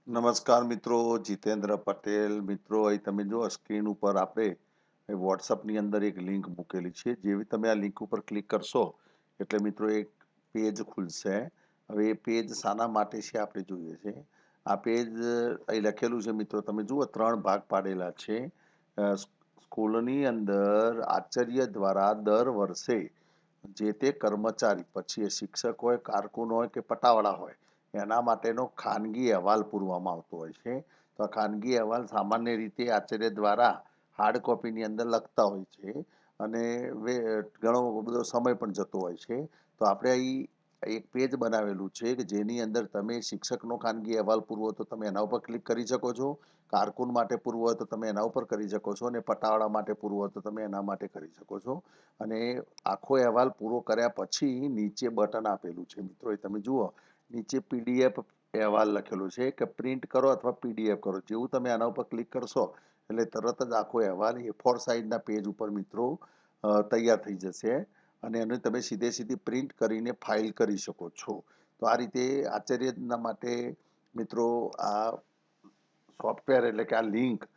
નમસ્કાર મિત્રો, જીતેન્દ્ર પટેલ. મિત્રો, અહીં તમે જો સ્ક્રીન ઉપર આપણે વોટ્સઅપની અંદર એક લિંક મૂકેલી છે. જેવી તમે આ લિંક ઉપર ક્લિક કરશો એટલે મિત્રો એક પેજ ખુલશે. હવે એ પેજ શાના માટે છે આપણે જોઈએ છે. આ પેજ અહીં લખેલું છે મિત્રો, તમે જુઓ 3 ભાગ પાડેલા છે. સ્કૂલની અંદર આચાર્ય દ્વારા દર વર્ષે જે તે કર્મચારી, પછી એ શિક્ષક હોય, કારકુન હોય કે પટાવાળા હોય, એના માટેનો ખાનગી અહેવાલ પૂરવામાં આવતો હોય છે. તો આ ખાનગી અહેવાલ સામાન્ય રીતે આચાર્ય દ્વારા હાર્ડ કોપીની અંદર લખતા હોય છે અને ઘણો બધો સમય પણ જતો હોય છે. તો આપણે અહીં એક પેજ બનાવેલું છે કે જેની અંદર તમે શિક્ષકનો ખાનગી અહેવાલ પૂરવો તો તમે એના ઉપર ક્લિક કરી શકો છો, કારકુન માટે પૂરવો હોય તો તમે એના ઉપર કરી શકો છો, અને પટાવાળા માટે પૂરવો હોય તો તમે એના માટે કરી શકો છો. અને આખો અહેવાલ પૂરો કર્યા પછી નીચે બટન આપેલું છે મિત્રો, એ તમે જુઓ નીચે પીડીએફ અહેવાલ લખેલો છે કે પ્રિન્ટ કરો અથવા પીડીએફ કરો. જેવું તમે આના ઉપર ક્લિક કરશો એટલે તરત જ આખો અહેવાલ A4 સાઇઝના પેજ ઉપર મિત્રો તૈયાર થઈ જશે અને એને તમે સીધે સીધી પ્રિન્ટ કરીને ફાઇલ કરી શકો છો. તો આ રીતે આચાર્યના માટે મિત્રો આ સોફ્ટવેર એટલે કે આ લિંક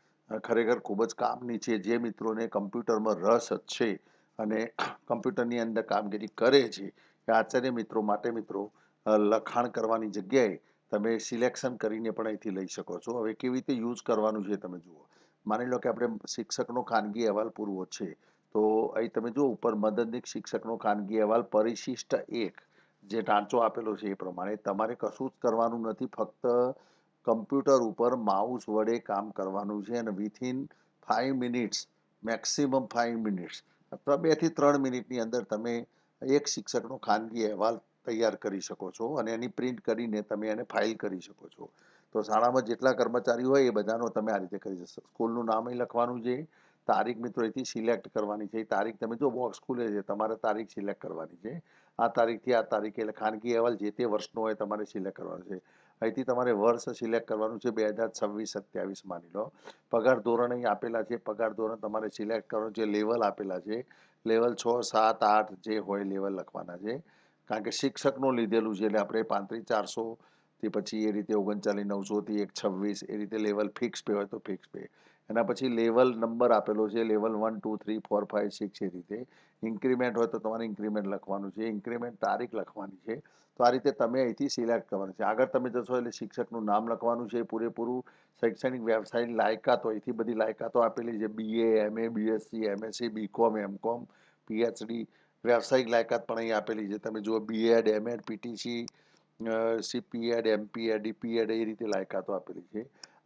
ખરેખર ખૂબ જ કામની છે. જે મિત્રોને કમ્પ્યુટરમાં રસ છે અને કમ્પ્યુટરની અંદર કામગીરી કરે છે એ આચાર્ય મિત્રો માટે મિત્રો લખાણ કરવાની જગ્યાએ તમે સિલેક્શન કરીને પણ અહીંથી લઈ શકો છો. હવે કેવી રીતે યુઝ કરવાનું છે તમે જુઓ. માની લો કે આપણે શિક્ષકનો ખાનગી અહેવાલ પૂરવો છે, તો અહીં તમે જુઓ ઉપર મદદનીશ શિક્ષકનો ખાનગી અહેવાલ પરિશિષ્ટ 1 જે ઢાંચો આપેલો છે એ પ્રમાણે તમારે કશું જ કરવાનું નથી. ફક્ત કમ્પ્યુટર ઉપર માઉસ વડે કામ કરવાનું છે અને વિથિન 5 મિનિટ્સ, મેક્સિમમ 5 મિનિટ્સ અથવા 2 થી 3 મિનિટની અંદર તમે એક શિક્ષકનો ખાનગી અહેવાલ તૈયાર કરી શકો છો અને એની પ્રિન્ટ કરીને તમે એને ફાઇલ કરી શકો છો. તો શાળામાં જેટલા કર્મચારી હોય એ બધાનો તમે આ રીતે કરી જશો. સ્કૂલનું નામ અહીં લખવાનું છે, તારીખ મિત્રો અહીંથી સિલેક્ટ કરવાની છે. એ તારીખ તમે જો બોક્સ ખુલે છે તમારે તારીખ સિલેક્ટ કરવાની છે. આ તારીખથી આ તારીખે એટલે ખાનગી અહેવાલ જે તે વર્ષનો હોય તમારે સિલેક્ટ કરવાનો છે. અહીંથી તમારે વર્ષ સિલેક્ટ કરવાનું છે 2026-27 માની લો. પગાર ધોરણ અહીં આપેલા છે, પગાર ધોરણ તમારે સિલેક્ટ કરવાનું છે. લેવલ આપેલા છે, લેવલ 6, 7, 8 જે હોય લેવલ લખવાના છે. કારણ કે શિક્ષકનું લીધેલું છે એટલે આપણે 35,400 થી પછી એ રીતે 39,900 થી 1,26 એ રીતે લેવલ ફિક્સ પે હોય તો ફિક્સ પે. એના પછી લેવલ નંબર આપેલો છે, લેવલ 1, 2, 3, 4, 5, 6 એ રીતે. ઇન્ક્રીમેન્ટ હોય તો તમારે ઇન્ક્રીમેન્ટ લખવાનું છે, ઇન્ક્રીમેન્ટ તારીખ લખવાની છે. તો આ રીતે તમે અહીંથી સિલેક્ટ કરવાનું છે. આગળ તમે જશો એટલે શિક્ષકનું નામ લખવાનું છે પૂરેપૂરું, શૈક્ષણિક વ્યવસાયિક લાયકાતો અહીંથી બધી લાયકાતો આપેલી છે, BA, MA, BSc, MSc, BCom, MCom, PhD. વ્યવસાયિક લાયકાત પણ અહીં આપેલી છે, તમે જુઓ BEd, MEd, PTC, CPEd, MPEd, DPEd એ રીતે લાયકાતો આપેલી છે.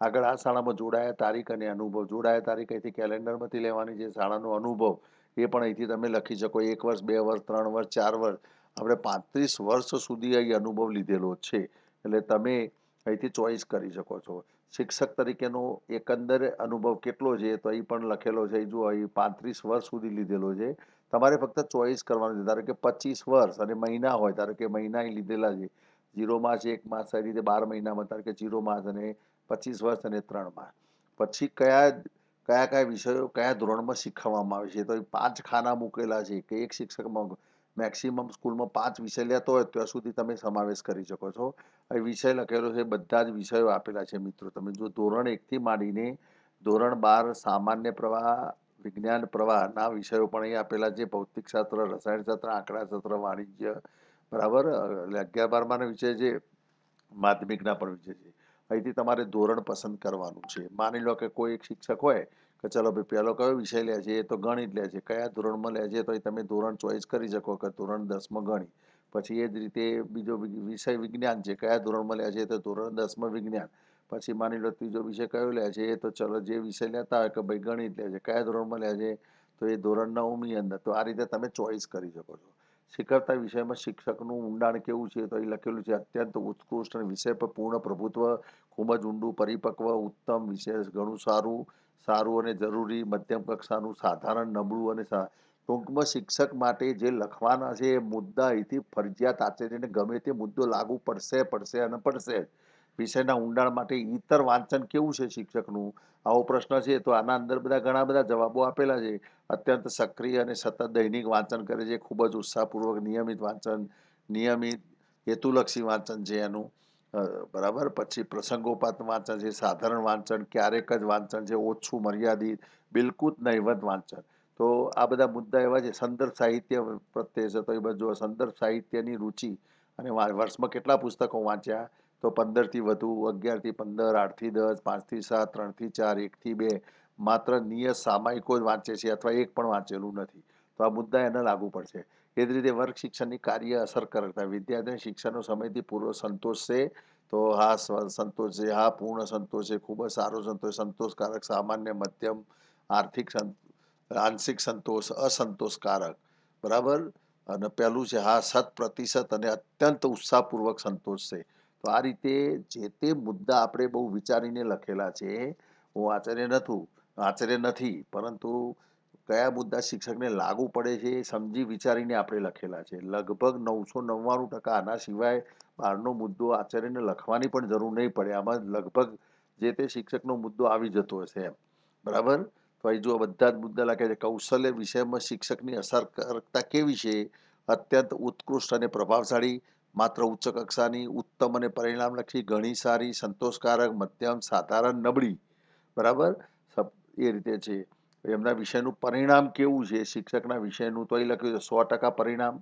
આગળ આ શાળામાં જોડાયા તારીખ અને અનુભવ. જોડાયા તારીખ અહીંથી કેલેન્ડરમાંથી લેવાની છે. શાળાનો અનુભવ એ પણ અહીંથી તમે લખી શકો. 1 વર્ષ, 2 વર્ષ, 3 વર્ષ, 4 વર્ષ, આપણે 35 વર્ષ સુધી અહીં અનુભવ લીધેલો છે એટલે તમે અહીંથી ચોઈસ કરી શકો છો. શિક્ષક તરીકેનો એકંદર અનુભવ કેટલો છે તો અહીં પણ લખેલો છે. જો અહીં 35 વર્ષ સુધી લીધેલો છે. તમારે ફક્ત ચોઈસ કરવાનું છે. ધારો કે 25 વર્ષ અને મહિના હોય, ધારો કે મહિના અહીં લીધેલા છે, 0 માસ, 1 માસ, આ રીતે 12 મહિનામાં, ધારો કે 0 માસ અને 25 વર્ષ અને 3 માસ. પછી કયા કયા કયા વિષયો કયા ધોરણમાં શીખવવામાં આવે છે તો 5 ખાના મૂકેલા છે કે એક શિક્ષકમાં મેક્સિમમ સ્કૂલમાં 5 વિષય લેતો હોય ત્યાં સુધી તમે સમાવેશ કરી શકો છો. અહીં વિષય લખેલો છે, બધા જ વિષયો આપેલા છે મિત્રો. તમે જો ધોરણ 1 થી માંડીને ધોરણ 12 સામાન્ય પ્રવાહ, વિજ્ઞાન પ્રવાહના વિષયો પણ અહીં આપેલા છે. ભૌતિકશાસ્ત્ર, રસાયણશાસ્ત્ર, આંકડાશાસ્ત્ર, વાણિજ્ય, બરાબર. એટલે 11-12ના વિષય છે, માધ્યમિકના પણ વિષય છે. અહીંથી તમારે ધોરણ પસંદ કરવાનું છે. માની લો કે કોઈ એક શિક્ષક હોય કે ચલો ભાઈ પહેલો કયો વિષય લે છે એ તો ગણિત લે છે, કયા ધોરણમાં લે છે તો એ તમે ધોરણ ચોઈસ કરી શકો કે ધોરણ 10માં ગણિત. પછી એ જ રીતે બીજો વિષય વિજ્ઞાન છે, કયા ધોરણમાં લે છે તો ધોરણ 10માં વિજ્ઞાન. પછી માની લો ત્રીજો વિષય કયો લે છે તો ચલો જે વિષય લેતા હોય કે ભાઈ ગણિત લે છે, કયા ધોરણમાં લે છે તો એ ધોરણ 9ની અંદર. તો આ રીતે તમે ચોઈસ કરી શકો છો. શીખવતા વિષયમાં શિક્ષકનું ઊંડાણ કેવું છે તો અહીં લખેલું છે, અત્યંત ઉત્કૃષ્ટ અને વિષય પર પૂર્ણ પ્રભુત્વ, ખૂબ જ ઊંડું, પરિપક્વ, ઉત્તમ, વિશેષ, ઘણું સારું, સારું અને જરૂરી, મધ્યમ કક્ષાનું, સાધારણ, નબળું અને ટૂંકમાં શિક્ષક માટે જે લખવાના છે એ મુદ્દા અહીંથી ફરજિયાત આચાર્યને ગમે તે મુદ્દો લાગુ પડશે પડશે અને પડશે. વિષયના ઊંડાણ માટે ઇતર વાંચન કેવું છે શિક્ષકનું, આવો પ્રશ્ન છે તો આના અંદર બધા ઘણા બધા જવાબો આપેલા છે. અત્યંત સક્રિય અને સતત દૈનિક વાંચન કરે છે, ખૂબ જ ઉત્સાહપૂર્વક નિયમિત વાંચન, નિયમિત હેતુલક્ષી વાંચન છે એનું. બરાબર. પછી પ્રસંગોપાત વાંચન છે, સાધારણ વાંચન, ક્યારેક જ વાંચન છે, ઓછું મર્યાદિત, બિલકુલ નહિવત વાંચન. તો આ બધા મુદ્દા એવા છે. સંદર્ભ સાહિત્ય પ્રત્યે છે, તો એ બધું સંદર્ભ સાહિત્યની રુચિ અને વર્ષમાં કેટલા પુસ્તકો વાંચ્યા, તો 15થી વધુ, 11થી 15, 8થી 10, 5થી 7, 3થી 4, 1થી 2, માત્ર નિયત સામાયિકો જ વાંચે છે અથવા એક પણ વાંચેલું નથી. તો આ મુદ્દા એને લાગુ પડશે. એ જ રીતે વર્ગ શિક્ષણની કાર્ય અસરકારકતા, વિદ્યાર્થીને શિક્ષણનો સમયથી પૂર્વ સંતોષ છે, તો હા સંતોષ છે, હા પૂર્ણ સંતોષ છે, ખૂબ જ સારો સંતોષ, સંતોષકારક, સામાન્ય, મધ્યમ, આર્થિક આંશિક સંતોષ, અસંતોષકારક. બરાબર. અને પહેલું છે હા 100% અને અત્યંત ઉત્સાહપૂર્વક સંતોષ છે. તો આ રીતે જે તે મુદ્દા આપણે બહુ વિચારીને લખેલા છે. હું આચાર્ય નથી, પરંતુ કયા મુદ્દા શિક્ષકને લાગુ પડે છે એ સમજી વિચારીને આપણે લખેલા છે. લગભગ 999% આના સિવાય બહારનો મુદ્દો આચાર્યને લખવાની પણ જરૂર નહીં પડે. આમાં લગભગ જે તે શિક્ષકનો મુદ્દો આવી જતો હશે એમ. બરાબર. તો અહીં જો બધા જ મુદ્દા લખ્યા છે. કૌશલ્ય વિષયમાં શિક્ષકની અસરકારકતા કેવી છે? અત્યંત ઉત્કૃષ્ટ અને પ્રભાવશાળી, માત્ર ઉચ્ચ કક્ષાની, ઉત્તમ અને પરિણામલક્ષી, ઘણી સારી, સંતોષકારક, મધ્યમ, સાધારણ, નબળી. બરાબર. એ રીતે છે. એમના વિષયનું પરિણામ કેવું છે શિક્ષકના વિષયનું, તો અહીં લખ્યું છે 100% પરિણામ,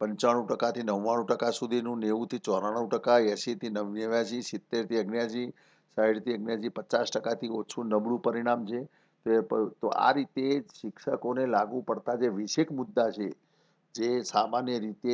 95%થી 99% સુધીનું, 90થી 94%, 80થી 89, 70થી 79, 60થી 79, 50%થી ઓછું નબળું પરિણામ છે. તો આ રીતે શિક્ષકોને લાગુ પડતા જે વિશેષ મુદ્દા છે, જે સામાન્ય રીતે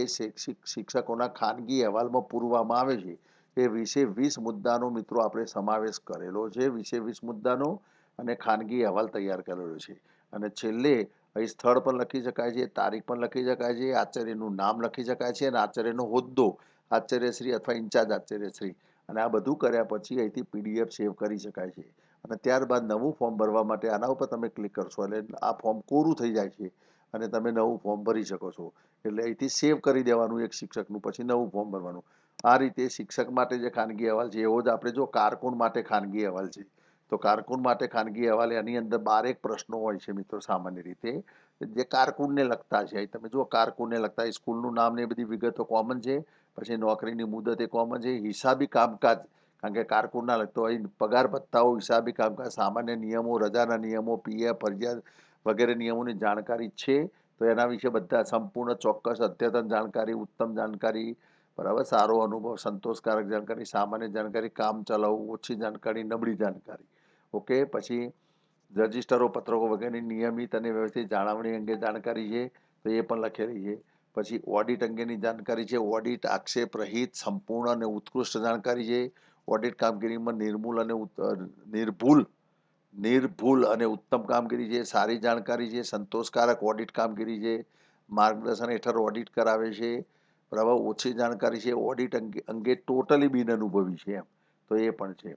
શિક્ષકોના ખાનગી અહેવાલમાં પૂરવામાં આવે છે, એ 20 મુદ્દાનો મિત્રો આપણે સમાવેશ કરેલો છે. 20 મુદ્દાનો અને ખાનગી અહેવાલ તૈયાર કરેલો છે. અને છેલ્લે અહીં સ્થળ પણ લખી શકાય છે, તારીખ પણ લખી શકાય છે, આચાર્યનું નામ લખી શકાય છે અને આચાર્યનો હોદ્દો, આચાર્યશ્રી અથવા ઇન્ચાર્જ આચાર્યશ્રી. અને આ બધું કર્યા પછી અહીંથી PDF સેવ કરી શકાય છે. અને ત્યારબાદ નવું ફોર્મ ભરવા માટે આના ઉપર તમે ક્લિક કરશો એટલે આ ફોર્મ કોરું થઈ જાય છે અને તમે નવું ફોર્મ ભરી શકો છો. એટલે અહીંથી સેવ કરી દેવાનું એક શિક્ષકનું, પછી નવું ફોર્મ ભરવાનું. આ રીતે શિક્ષક માટે જે ખાનગી અહેવાલ છે એવો જ આપણે જો કારકુન માટે ખાનગી અહેવાલ છે, તો કારકુન માટે ખાનગી અહેવાલ એની અંદર 12 પ્રશ્નો હોય છે મિત્રો. સામાન્ય રીતે જે કારકુનને લગતા છે, અહીં તમે જુઓ કારકુનને લગતા સ્કૂલનું નામ ને એ બધી વિગતો કોમન છે, પછી નોકરીની મુદત એ કોમન છે, હિસાબી કામકાજ, કારણ કે કારકુનના લગતો અહીં પગાર ભથ્થાઓ, હિસાબી કામકાજ, સામાન્ય નિયમો, રજાના નિયમો, PF, ફરજિયાત વગેરે નિયમોની જાણકારી છે. તો એના વિશે બધા સંપૂર્ણ ચોક્કસ અદ્યતન જાણકારી, ઉત્તમ જાણકારી, બરાબર, સારો અનુભવ, સંતોષકારક જાણકારી, સામાન્ય જાણકારી, કામ ચલાવવું, ઓછી જાણકારી, નબળી જાણકારી. ઓકે. પછી રજિસ્ટરો, પત્રકો વગેરેની નિયમિત અને વ્યવસ્થિત જાળવણી અંગે જાણકારી છે, તો એ પણ લખેલી છે. પછી ઓડિટ અંગેની જાણકારી છે. ઓડિટ આક્ષેપ રહિત, સંપૂર્ણ અને ઉત્કૃષ્ટ જાણકારી છે. ઓડિટ કામગીરીમાં નિર્ભૂલ અને ઉત્તમ કામગીરી છે. સારી જાણકારી છે. સંતોષકારક ઓડિટ કામગીરી છે. માર્ગદર્શન હેઠળ ઓડિટ કરાવે છે. બરાબર. ઓછી જાણકારી છે. ઓડિટ અંગે ટોટલી બિનઅનુભવી છે એમ, તો એ પણ છે.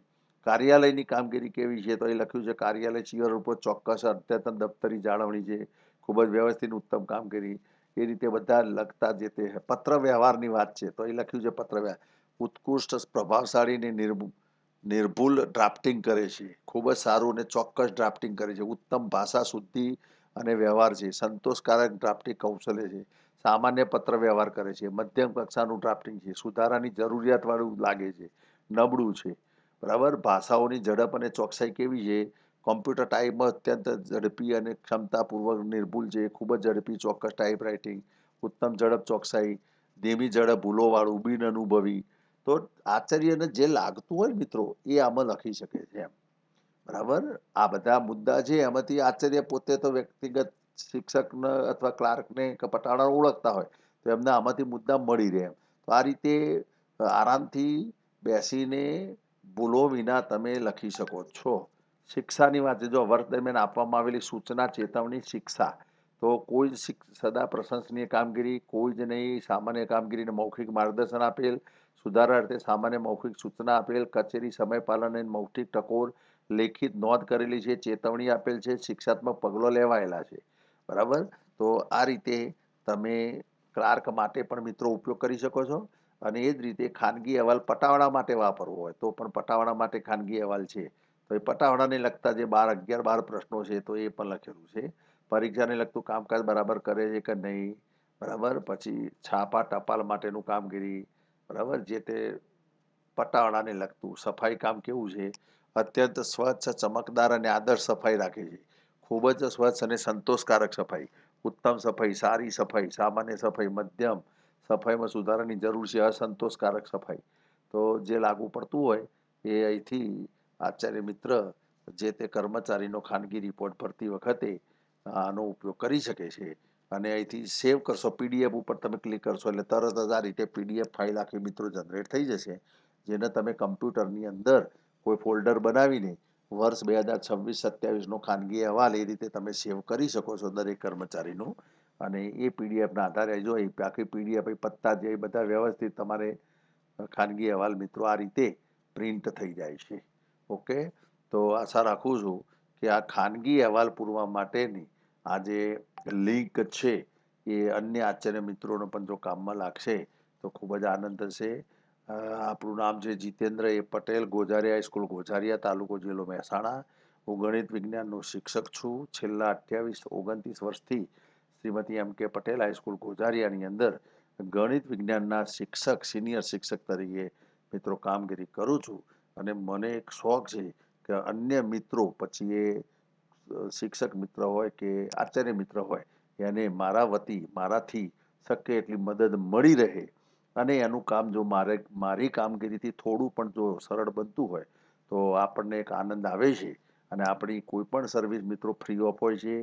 કાર્યાલયની કામગીરી કેવી છે, તો એ લખ્યું છે કાર્યાલય ચીવર ઉપર ચોક્કસ અદ્યતન દફતરી જાળવણી છે, ખૂબ જ વ્યવસ્થિત ઉત્તમ કામગીરી. એ રીતે બધા લખતા જે તે પત્ર વ્યવહારની વાત છે, તો એ લખ્યું છે પત્ર વ્યવહાર ઉત્કૃષ્ટ, પ્રભાવશાળી ને નિર્ભૂલ ડ્રાફ્ટિંગ કરે છે. ખૂબ જ સારું અને ચોક્કસ ડ્રાફ્ટિંગ કરે છે. ઉત્તમ ભાષા શુદ્ધિ અને વ્યવહાર છે. સંતોષકારક ડ્રાફ્ટિંગ કૌશલ્ય છે. સામાન્ય પત્ર વ્યવહાર કરે છે. મધ્યમ કક્ષાનું ડ્રાફ્ટિંગ છે. સુધારાની જરૂરિયાતવાળું લાગે છે. નબળું છે. બરાબર. ભાષાઓની ઝડપ અને ચોકસાઈ કેવી છે? કોમ્પ્યુટર ટાઈપમાં અત્યંત ઝડપી અને ક્ષમતાપૂર્વક નિર્ભૂલ છે. ખૂબ જ ઝડપી ચોક્કસ ટાઈપ રાઇટિંગ, ઉત્તમ ઝડપ ચોકસાઈ, ધીમી ઝડપ ભૂલોવાળું, બિન અનુભવી. તો આચાર્યને જે લાગતું હોય મિત્રો એ આમાં લખી શકે છે એમ. બરાબર. આ બધા મુદ્દા છે. એમાંથી આચાર્ય પોતે તો વ્યક્તિગત શિક્ષકને અથવા ક્લાર્કને કે પટાવાળાને ઓળખતા હોય, તો એમને આમાંથી મુદ્દા મળી રહે એમ. તો આ રીતે આરામથી બેસીને ભૂલો વિના તમે લખી શકો છો. શિક્ષાની વાત છે. જો વર્ષ દરમિયાન આપવામાં આવેલી સૂચના, ચેતવણી, શિક્ષા, તો કોઈ જ સદા પ્રશંસનીય કામગીરી, કોઈ જ નહીં. સામાન્ય કામગીરીને મૌખિક માર્ગદર્શન આપેલ, સુધારા અર્થે સામાન્ય મૌખિક સૂચના આપેલ, કચેરી સમય પાલન અને મૌખિક ટકોર, લેખિત નોંધ કરેલી છે, ચેતવણી આપેલ છે, શિક્ષાત્મક પગલો લેવાયેલા છે. બરાબર. તો આ રીતે તમે ક્લાર્ક માટે પણ મિત્રો ઉપયોગ કરી શકો છો. અને એ જ રીતે ખાનગી અહેવાલ પટાવાળા માટે વાપરવો હોય તો પણ પટાવાળા માટે ખાનગી અહેવાલ છે. તો એ પટાવાળાને લગતા જે 11-12 પ્રશ્નો છે, તો એ પણ લખેલું છે. પરીક્ષાને લગતું કામકાજ બરાબર કરે છે કે નહીં. બરાબર. પછી છાપા ટપાલ માટેનું કામગીરી, બરાબર, જે તે પટાવાળાને લગતું સફાઈ કામ કેવું છે, અત્યંત સ્વચ્છ, ચમકદાર અને આદર્શ સફાઈ રાખે છે. ખૂબ જ સ્વચ્છ અને સંતોષકારક સફાઈ, ઉત્તમ સફાઈ, સારી સફાઈ, સામાન્ય સફાઈ, મધ્યમ સફાઈમાં સુધારાની જરૂર છે, અસંતોષકારક સફાઈ. તો જે લાગુ પડતું હોય એ અહીંથી આચાર્ય મિત્ર જે તે કર્મચારીનો ખાનગી રિપોર્ટ ભરતી વખતે આનો ઉપયોગ કરી શકે છે. અને અહીંથી સેવ કરશો, પીડીએફ ઉપર તમે ક્લિક કરશો એટલે તરત જ આ રીતે પીડીએફ ફાઇલ આખી મિત્રો જનરેટ થઈ જશે, જેને તમે કમ્પ્યુટરની અંદર કોઈ ફોલ્ડર બનાવીને વર્ષ 2026-27નો ખાનગી અહેવાલ એ રીતે તમે સેવ કરી શકો છો દરેક કર્મચારીનું. અને એ પીડીએફના આધારે જો એ આખી પીડીએફ પત્તા જે બધા વ્યવસ્થિત તમારે ખાનગી અહેવાલ મિત્રો આ રીતે પ્રિન્ટ થઈ જાય છે. ઓકે, તો આશા રાખું છું કે આ ખાનગી અહેવાલ પૂરવા માટેની આ જે લિંક છે એ અન્ય આચાર્ય મિત્રોને પણ જો કામમાં લાગશે તો ખૂબ જ આનંદ થશે. આપણું નામ છે જીતેન્દ્ર એ પટેલ, ગોઝારિયા હાઈસ્કૂલ, ગોઝારિયા, તાલુકો જિલ્લો મહેસાણા. હું ગણિત વિજ્ઞાનનો શિક્ષક છું. છેલ્લા 28-29 વર્ષથી શ્રીમતી એમ કે પટેલ હાઈસ્કૂલ ગોઝારિયાની અંદર ગણિત વિજ્ઞાનના શિક્ષક, સિનિયર શિક્ષક તરીકે મિત્રો કામગીરી કરું છું. અને મને એક શોખ છે કે અન્ય મિત્રો, પછી એ શિક્ષક મિત્ર હોય કે આચાર્ય મિત્ર હોય, એને મારા વતી મારાથી શક્ય એટલી મદદ મળી રહે. અને એનું કામ જો મારી કામગીરીથી થોડું પણ જો સરળ બનતું હોય તો આપણને એક આનંદ આવે છે. અને આપણી કોઈ પણ સર્વિસ મિત્રો ફ્રી ઓફ હોય છે.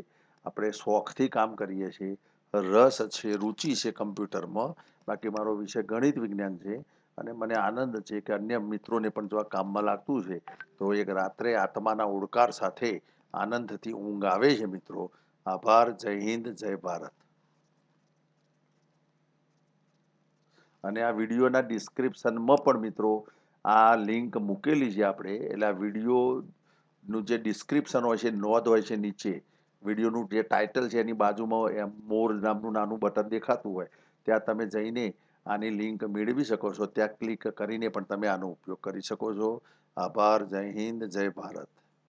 આપણે શોખથી કામ કરીએ છીએ, રસ છે, રુચિ છે કમ્પ્યુટરમાં. બાકી મારો વિષય ગણિત વિજ્ઞાન છે અને મને આનંદ છે કે અન્ય મિત્રોને પણ જો આ કામમાં લાગતું છે તો એક રાત્રે આત્માના ઓડકાર સાથે આનંદથી ઊંઘ આવે છે મિત્રો. આભાર. જય હિન્દ, જય ભારત. અને આ વિડીયોના ડિસ્ક્રિપ્શનમાં પણ મિત્રો આ લિંક મૂકેલી છે આપણે. એટલે આ વિડીયોનું જે ડિસ્ક્રિપ્શન હોય છે, નોંધ હોય છે નીચે, વિડીયોનું જે ટાઇટલ છે એની બાજુમાં મોર નામનું નાનું બટન દેખાતું હોય, ત્યાં તમે જઈને આની લિંક મેળવી શકો છો. ત્યાં ક્લિક કરીને પણ તમે આનો ઉપયોગ કરી શકો છો. આભાર. જય હિન્દ, જય ભારત.